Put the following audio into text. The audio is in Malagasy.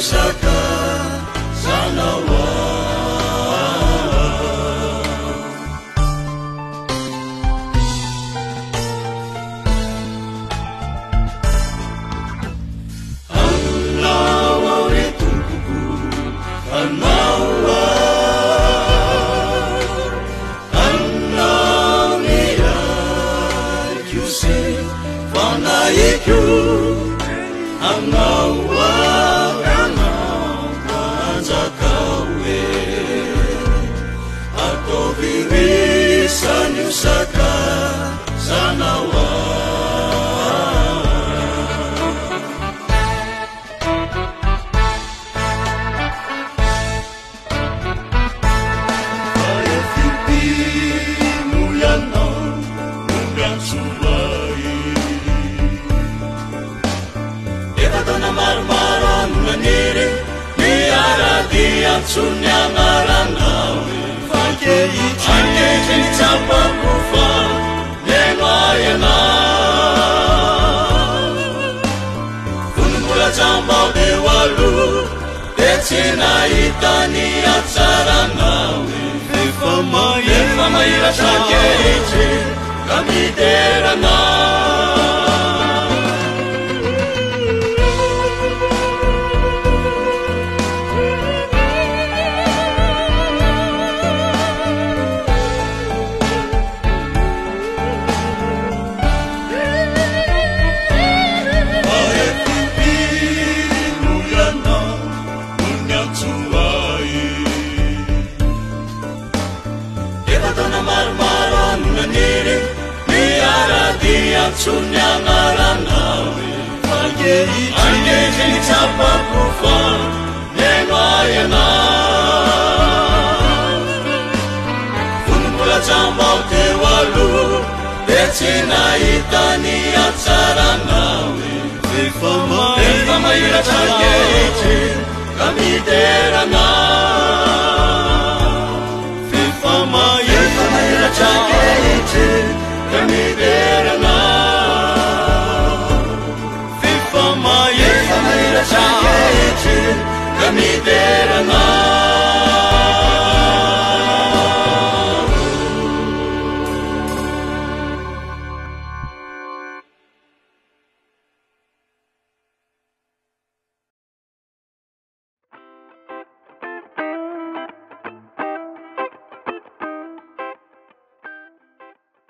saka sanawa Anawa retuku Anawa Anawira Kyuse Fanaiku Anawa Sanyusaka sanawa Kaya fipi muyana mungang sulai Ito na marmaran naniri Niara diat sunyang aranawi Anche capa kufa Nemayana Funmula jambau dewalu Decina itani atsaranawi Vifamaira sakeichi Kami derana Sunyang aranawi Anche capa kufa Nemayana Funmula jambau dewalu Decina itani atsaranawi Vifamaira sakeichi Kami derana Vifamaira sakeichi Kami derana Sakeichi, kami derana